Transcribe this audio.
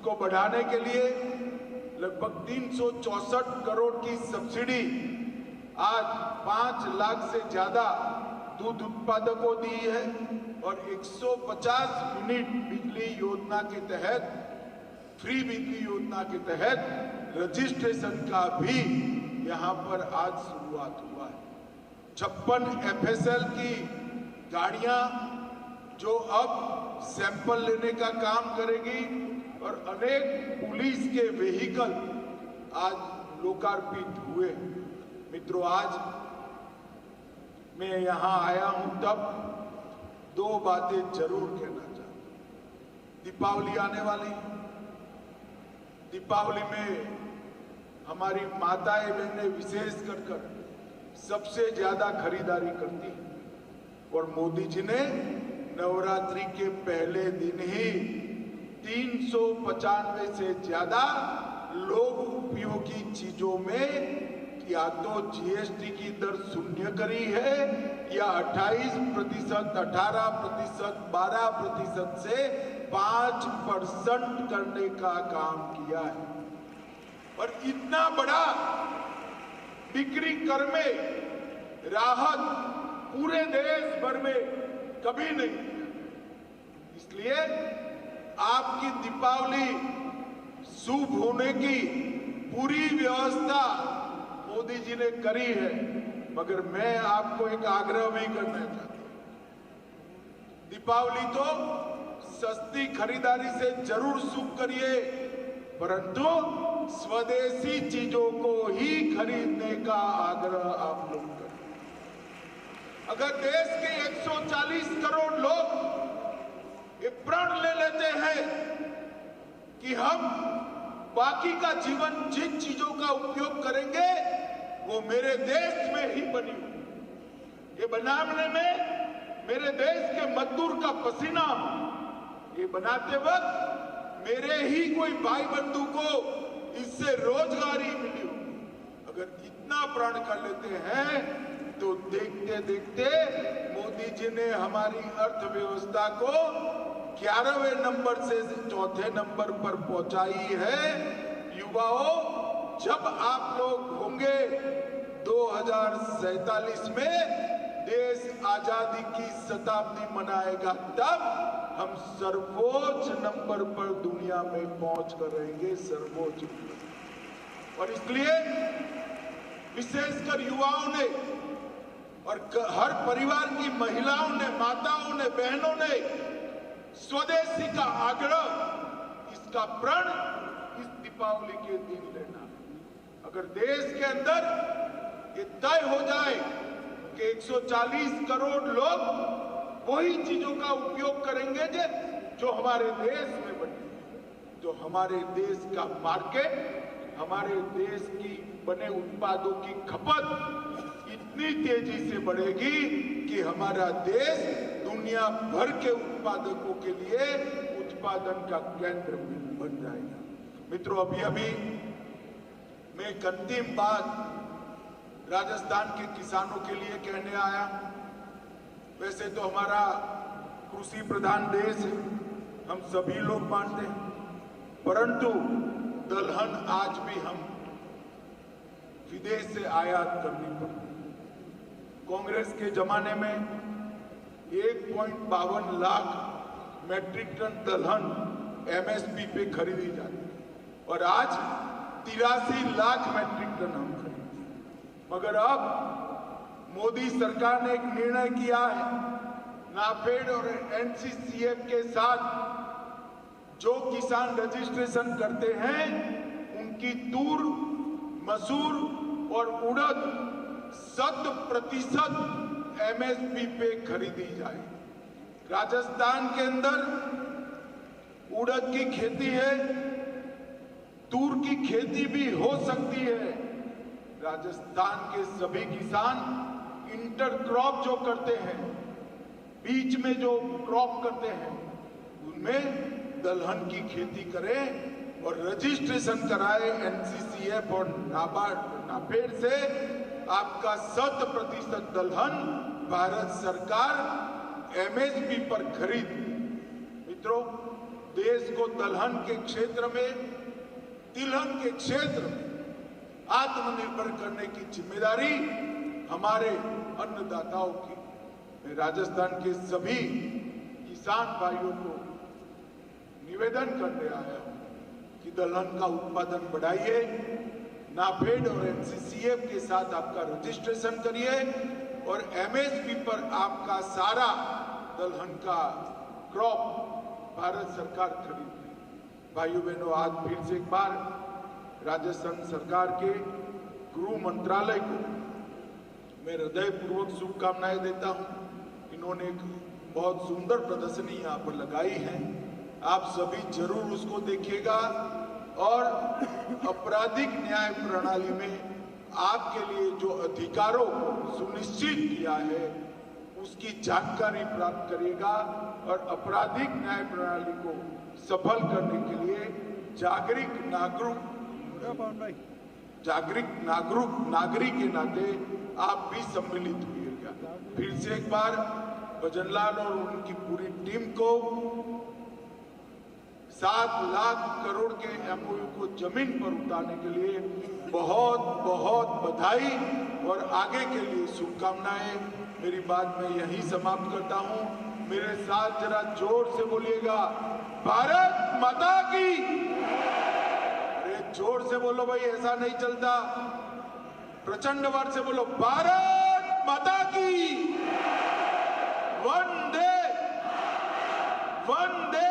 उसको बढ़ाने के लिए लगभग 364 करोड़ की सब्सिडी आज 5 लाख से ज्यादा दूध उत्पादकों को दी है और 150 यूनिट बिजली योजना के तहत, फ्री बिजली योजना के तहत रजिस्ट्रेशन का भी यहाँ पर आज शुरुआत हुआ है। 56 FSL की गाड़ियां जो अब सैंपल लेने का काम करेगी और अनेक पुलिस के व्हीकल आज लोकार्पित हुए। मित्रों, आज मैं यहाँ आया हूं तब 2 बातें जरूर कहना चाहता हूं। दीपावली आने वाली है। दीपावली में हमारी माताएं बहनें विशेष कर सबसे ज्यादा खरीदारी करती हैं और मोदी जी ने नवरात्रि के पहले दिन ही 395 से ज्यादा लोग उपयोगी चीजों में या तो GST की दर शून्य करी है या 28%, 18%, 12% से 5% करने का काम किया है। और इतना बड़ा बिक्री कर में राहत पूरे देश भर में कभी नहीं। इसलिए आपकी दीपावली शुभ होने की पूरी व्यवस्था मोदी जी ने करी है, मगर मैं आपको एक आग्रह भी करना चाहता हूं। दीपावली तो सस्ती खरीदारी से जरूर शुभ करिए, परंतु स्वदेशी चीजों को ही खरीदने का आग्रह आप लोग करें। अगर देश के 140 करोड़ लोग ये प्रण ले लेते हैं कि हम बाकी का जीवन जिन चीजों का उपयोग करेंगे वो मेरे देश में ही बनी हुई, ये बनाने में मेरे देश के मजदूर का पसीना, ये बनाते वक्त मेरे ही कोई भाई बंधु को इससे रोजगारी मिली हो। अगर इतना प्रण कर लेते हैं तो देखते देखते मोदी जी ने हमारी अर्थव्यवस्था को 11वें नंबर से 4थे नंबर पर पहुंचाई है। युवाओं, जब आप लोग होंगे 2047 में देश आजादी की शताब्दी मनाएगा, तब हम सर्वोच्च नंबर पर दुनिया में पहुंच कर रहेंगे, सर्वोच्च। और इसलिए विशेषकर युवाओं ने और हर परिवार की महिलाओं ने, माताओं ने, बहनों ने स्वदेशी का आग्रह, इसका प्रण इस दीपावली के दिन लेना। अगर देश के अंदर ये तय हो जाए कि 140 करोड़ लोग वही चीजों का उपयोग करेंगे जो हमारे देश में बनी, तो हमारे देश का मार्केट, हमारे देश की बने उत्पादों की खपत इतनी तेजी से बढ़ेगी कि हमारा देश दुनिया भर के उत्पादकों के लिए उत्पादन का केंद्र बन जाएगा। मित्रों, अभी मैं एक अंतिम बात राजस्थान के किसानों के लिए कहने आया। वैसे तो हमारा कृषि प्रधान देश है, हम सभी लोग मानते हैं, परंतु दलहन आज भी हम विदेश से आयात करनी पड़ती है। कांग्रेस के जमाने में 1.52 लाख मैट्रिक टन दलहन MSP पे खरीदी जाती है और आज 83 लाख मैट्रिक टन हम खरीदते हैं। मगर अब मोदी सरकार ने एक निर्णय किया है, नाफेड और NCCF के साथ जो किसान रजिस्ट्रेशन करते हैं उनकी तूर, मसूर और उड़द 100% MSP पे खरीदी जाए। राजस्थान के अंदर उड़द की खेती है, तूर की खेती भी हो सकती है। राजस्थान के सभी किसान इंटरक्रॉप जो करते हैं, बीच में जो क्रॉप करते हैं, उनमें दलहन की खेती करें और रजिस्ट्रेशन कराए NCCF और नाफेड से। आपका 100% दलहन भारत सरकार MSP पर खरीद। मित्रों, देश को दलहन के क्षेत्र में, तिलहन के क्षेत्र में आत्मनिर्भर करने की जिम्मेदारी हमारे अन्नदाताओं की। मैं राजस्थान के सभी किसान भाइयों को निवेदन करने आया हूं कि दलहन का उत्पादन बढ़ाइए, नाफेड और एनसीसीएफ के साथ आपका रजिस्ट्रेशन करिए और एमएसपी पर आपका सारा दलहन का क्रॉप भारत सरकार खरीदे। भाइयों बहनों, आज फिर से एक बार राजस्थान सरकार के गृह मंत्रालय को मैं हृदयपूर्वक शुभकामनाएं देता हूं। इन्होंने एक बहुत सुंदर प्रदर्शनी यहाँ पर लगाई है, आप सभी जरूर उसको देखिएगा और आपराधिक न्याय प्रणाली में आपके लिए जो अधिकारों को सुनिश्चित किया है उसकी जानकारी प्राप्त करिएगा और आपराधिक न्याय प्रणाली को सफल करने के लिए नागरिक के नाते आप भी सम्मिलित होइएगा। फिर से एक बार भजनलाल और उनकी पूरी टीम को 7 लाख करोड़ के एमओयू को जमीन पर उतारने के लिए बहुत बहुत बधाई और आगे के लिए शुभकामनाएं। मेरी बात मैं यहीं समाप्त करता हूं। मेरे साथ जरा जोर से बोलिएगा, भारत माता की। अरे जोर से बोलो भाई, ऐसा नहीं चलता। प्रचंड वर्ष से बोलो, भारत माता की। वंदे वंदे